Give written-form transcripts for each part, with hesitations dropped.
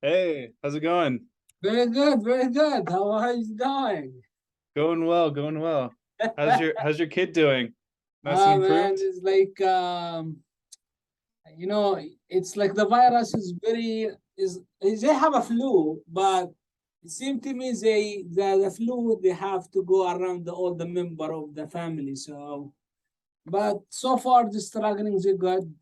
Hey, how's it going? Very good, very good. How are you doing? Going well, going well. How's your kid doing? Nice and Ah, man, improved? it's like you know, it's like the virus is very is they have a flu, but it seems to me the flu they have to go around all the member of the family. So, but so far the struggling is good.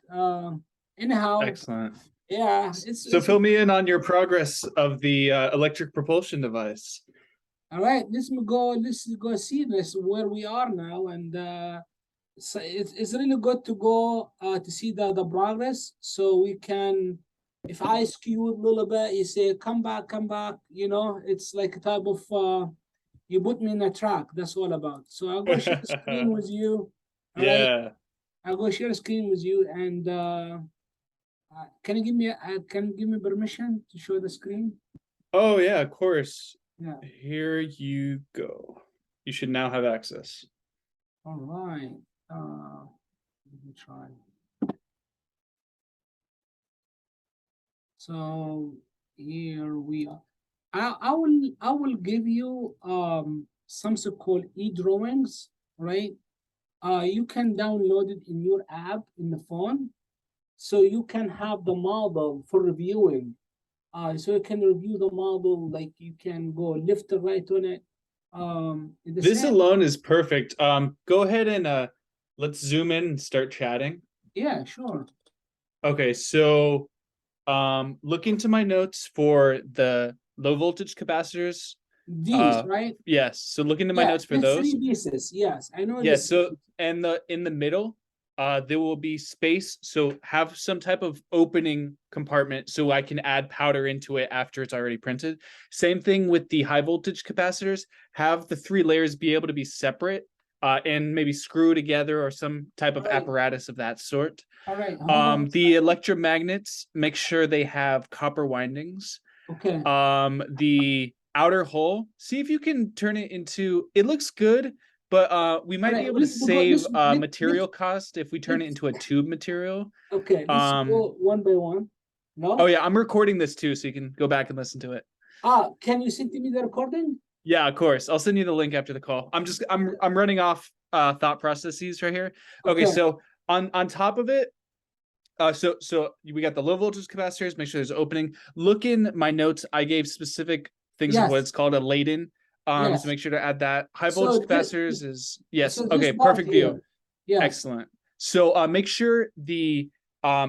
Anyhow, Excellent. yeah, So it's fill me in on your progress of the electric propulsion device. all right. Let's go see this where we are now and. So it's really good to go to see the progress so we can if I skew a little bit you say come back, it's like a type of you put me in a track, that's all about. So I'll go share the screen with you. All right, Yeah. I'll go share the screen with you and can you give me permission to show the screen? Oh yeah, of course. Yeah. Here you go. You should now have access. All right, let me try. So here we are. I will give you something called e-drawings, right? You can download it in your app in the phone, so you can have the model for reviewing. So you can review the model, like you can go left or right on it. In the This same, alone is perfect. Go ahead and let's zoom in and start chatting. yeah, sure. Okay, so look into my notes for the low voltage capacitors. These, right? Yes. So look into my Yeah, notes for it's those. three pieces. Yes, I know Yeah. this. So and the in the middle, there will be space. So have some type of opening compartment so I can add powder into it after it's already printed. Same thing with the high voltage capacitors. Have the three layers be able to be separate, and maybe screw together or some type All of right, apparatus of that sort. all right. Hold on a The second. electromagnets, make sure they have copper windings. Okay. The outer hull, see if you can turn it into, it looks good, but we All might be right, able to let's go. save Let's material cost if we turn it let's into a tube material. okay. Let's Um, go one by one. oh No? yeah, I'm recording this too, so you can go back and listen to it. Can you send me the recording? Yeah, of course. I'll send you the link after the call. Okay. I'm running off thought processes right here. Okay, Okay. so on top of it, so we got the low voltage capacitors. Make sure there's an opening. Look in my notes. I gave specific things of what Yes. it's called a Leyden. So Yes. make sure to add that. High So voltage this, capacitors is yes. so this Okay, part perfect view. here. Yes. Excellent. So make sure the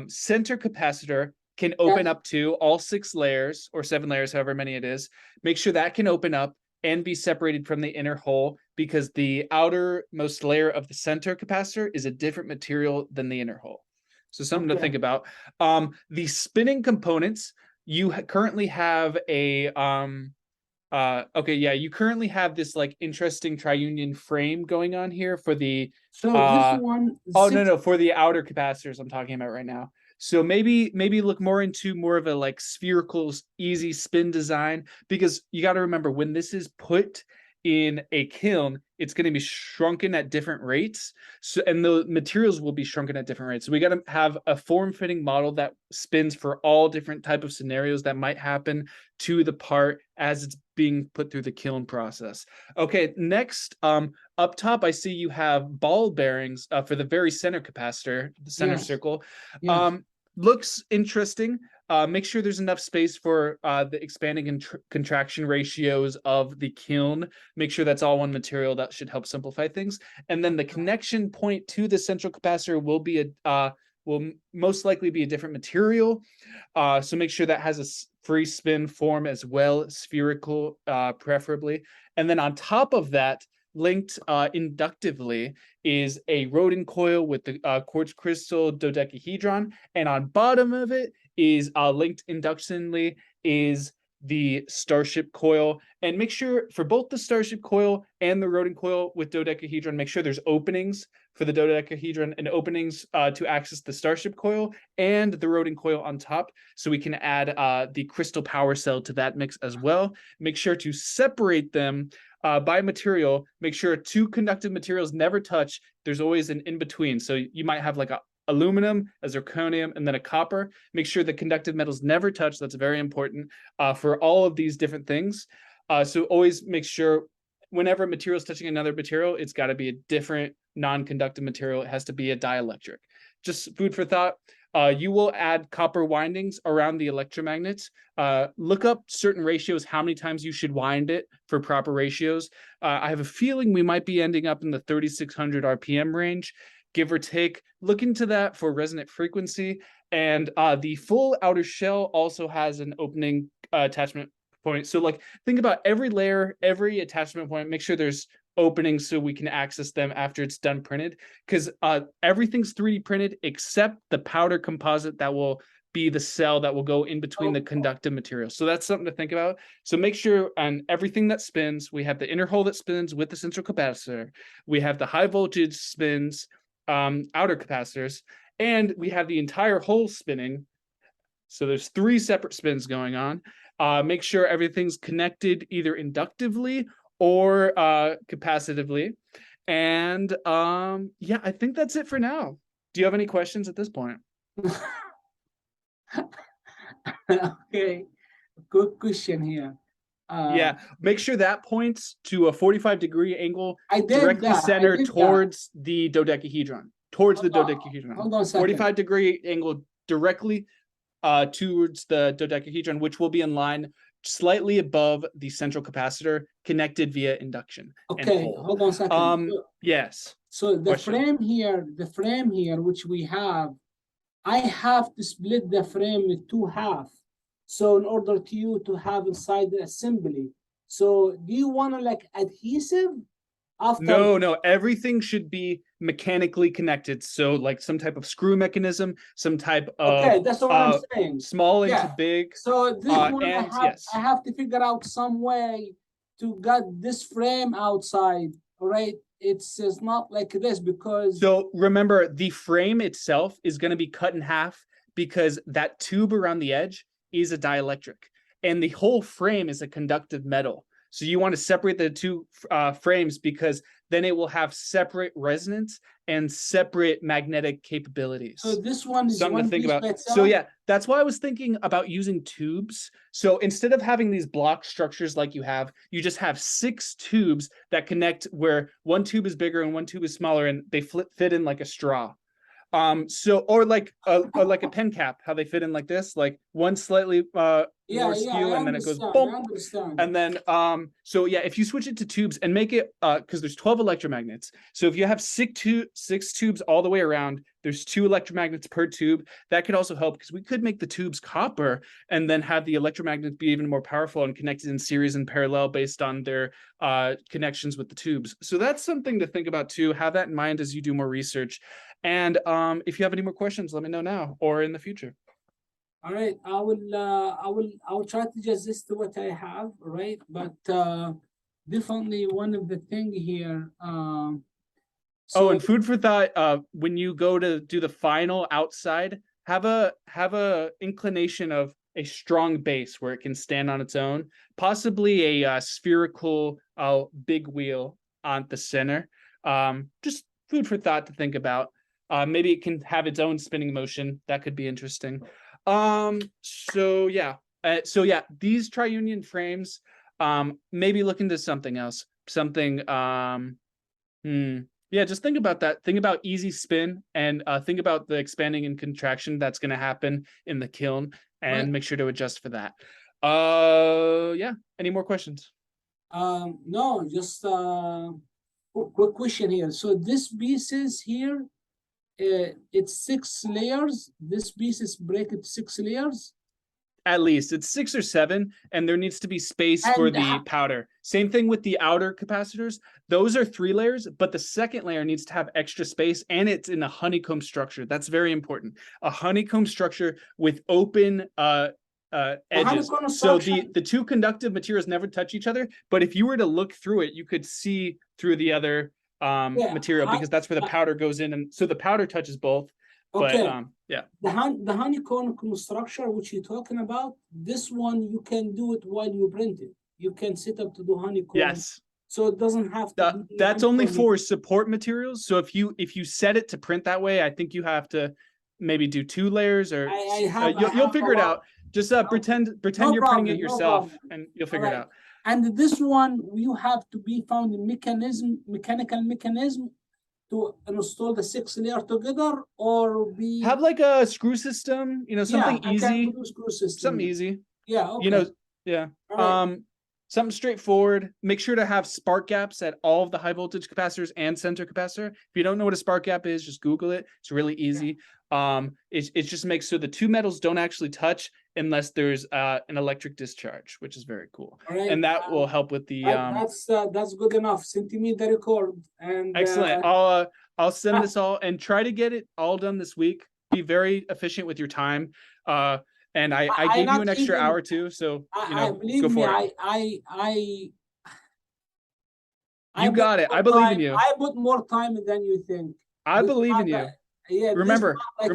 center capacitor can open Yes. up to all 6 layers or 7 layers, however many it is. Make sure that can open up and be separated from the inner hole because the outermost layer of the center capacitor is a different material than the inner hole. So something to Okay. think about. The spinning components, you currently have a okay, yeah, you currently have this like interesting triunion frame going on here for the So this uh one oh no six. no for the outer capacitors I'm talking about right now. So maybe look more into more of a like spherical easy spin design because you got to remember when this is put in a kiln, it's going to be shrunken at different rates. So and the materials will be shrunken at different rates. So we got to have a form-fitting model that spins for all different type of scenarios that might happen to the part as it's being put through the kiln process. Okay, next, up top, I see you have ball bearings for the very center capacitor, the center Yes. circle. Yes. Um, looks interesting. Make sure there's enough space for the expanding and contraction ratios of the kiln. Make sure that's all one material. That should help simplify things. And then the connection point to the central capacitor will be will most likely be a different material. So make sure that has a free spin form as well, spherical preferably. And then on top of that, linked inductively is a Rodin coil with the quartz crystal dodecahedron. And on bottom of it is linked inductionally is the Starship coil. And make sure for both the Starship coil and the Rodin coil with dodecahedron, make sure there's openings for the dodecahedron and openings to access the Starship coil and the Rodin coil on top. So we can add the crystal power cell to that mix as well. Make sure to separate them by material. Make sure two conductive materials never touch. There's always an in between. So you might have like aluminum, a zirconium, and then a copper. Make sure the conductive metals never touch. That's very important for all of these different things. So always make sure whenever material is touching another material, it's got to be a different non-conductive material. It has to be a dielectric. Just food for thought. You will add copper windings around the electromagnets. Look up certain ratios, how many times you should wind it for proper ratios. I have a feeling we might be ending up in the 3,600 RPM range, give or take. Look into that for resonant frequency. And the full outer shell also has an opening attachment point. So like think about every layer, every attachment point, make sure there's openings so we can access them after it's done printed, because everything's 3D printed except the powder composite that will be the cell that will go in between the conductive material. So that's something to think about. So make sure on everything that spins, we have the inner hull that spins with the central capacitor, we have the high voltage spins, outer capacitors, and we have the entire hull spinning. So there's 3 separate spins going on. Make sure everything's connected either inductively or capacitively. And yeah, I think that's it for now. Do you have any questions at this point? Okay, good question here. Yeah, make sure that points to a 45-degree angle I did directly that. centered towards the dodecahedron. Towards the dodecahedron. Hold on a second. 45-degree angle directly towards the dodecahedron, which will be in line slightly above the central capacitor, connected via induction. Okay, hold on a second. Yes. So the Question. frame here, which we have, I have to split the frame in 2 halves. So in order to you to have inside the assembly. So do you want to like adhesive after? No, everything should be mechanically connected. So like some type of screw mechanism, some type of okay, that's what I'm saying. Small into big. So this one I have to figure out some way to get this frame outside. All right. It's not like this because. So remember, the frame itself is going to be cut in half because that tube around the edge is a dielectric, and the whole frame is a conductive metal. So you want to separate the 2 frames because then it will have separate resonance and separate magnetic capabilities. So this one is something to think about. So yeah, that's why I was thinking about using tubes. So instead of having these block structures like you just have 6 tubes that connect where one tube is bigger and one tube is smaller, and they fit in like a straw. So or like a pen cap, how they fit in like this, like one slightly more skew, and then it goes boom. And then so yeah, if you switch it to tubes and make it because there's 12 electromagnets. So if you have 6 tubes all the way around, there's 2 electromagnets per tube. That could also help because we could make the tubes copper and then have the electromagnets be even more powerful and connected in series and parallel based on their connections with the tubes. So that's something to think about too. Have that in mind as you do more research. And if you have any more questions, let me know now or in the future. All right, I will try to just list what I have, right? But definitely one of the thing here. So, and food for thought. When you go to do the final outside, have a inclination of a strong base where it can stand on its own. Possibly a spherical big wheel on the center. Just food for thought to think about. Maybe it can have its own spinning motion. That could be interesting. So yeah, these triunion frames, maybe look into something else, something, yeah, just think about that. Think about easy spin and think about the expanding and contraction that's going to happen in the kiln, and make sure to adjust for that. Yeah, any more questions? No, just quick question here. So this pieces here, it's 6 layers. This piece is break it 6 layers. At least it's 6 or 7, and there needs to be space for the powder. Same thing with the outer capacitors. Those are 3 layers, but the second layer needs to have extra space, and it's in a honeycomb structure. That's very important. A honeycomb structure with open edges. So the 2 conductive materials never touch each other, but if you were to look through it, you could see through the other material because that's where the powder goes in, and so the powder touches both. Okay. But yeah, the honeycomb structure which you're talking about, this one you can do it while you print it. You can set up to do honeycomb. Yes. So it doesn't have to be That's only uniformly. for support materials. So if you set it to print that way, I think you have to maybe do 2 layers, or I have you'll a figure it lot. out. Just pretend No you're printing it problem, no yourself, problem. and you'll All figure it right. out. And this one, you have to be found in mechanical mechanism to install the 6 layer together, or be. Have like a screw system, Yeah, something I can easy, do screw system. something easy. Yeah, okay. Yeah. All right. Something straightforward. Make sure to have spark gaps at all of the high voltage capacitors and center capacitor. If you don't know what a spark gap is, just Google it. It's really easy. It just makes so the 2 metals don't actually touch unless there's an electric discharge, which is very cool. All right. And that will help with the that's good enough. Send me the record. And excellent. I'll send this all and try to get it all done this week. Be very efficient with your time. And I gave you an extra hour too, so believe go me, for it. I You got it. I believe in you. I put more time than you think. I believe in you. Yeah, Remember, like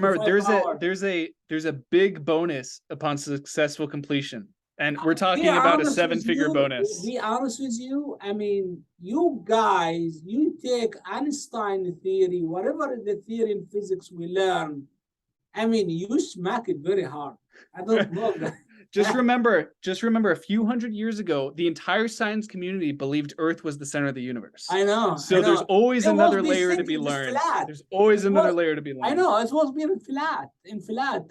there's a big bonus upon successful completion. And we're talking about a 7-figure bonus. Be honest with you. I mean, you guys, you take Einstein theory, whatever the theory in physics we learn. I mean, you smack it very hard. I don't know that. Just remember, a few hundred years ago, the entire science community believed Earth was the center of the universe. I know. So there's always another layer to be learned. There's always another layer to be learned. I know, it was being flat,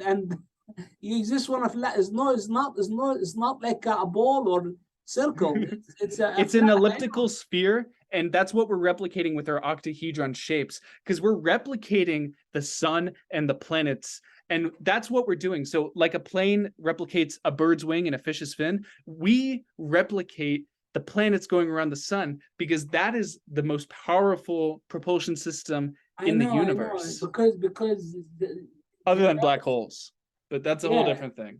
and you just want to flat. It's not like a ball or circle. It's an elliptical sphere, and that's what we're replicating with our octahedron shapes, because we're replicating the sun and the planets. And that's what we're doing. So like a plane replicates a bird's wing and a fish's fin, we replicate the planets going around the sun, because that is the most powerful propulsion system in the universe. Because other than black holes, but that's a whole different thing.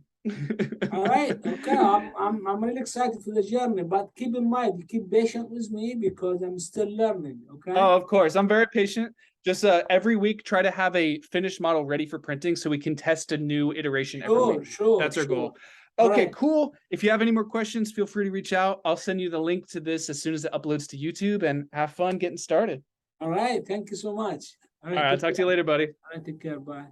All right. Okay. I'm really excited for the journey, but keep in mind, keep patient with me because I'm still learning. Okay. Oh, of course. I'm very patient. Just every week, try to have a finished model ready for printing so we can test a new iteration every week. Sure. That's our goal. Okay, cool. If you have any more questions, feel free to reach out. I'll send you the link to this as soon as it uploads to YouTube, and have fun getting started. All right. Thank you so much. All right. I'll talk to you later, buddy. All right. Take care. Bye.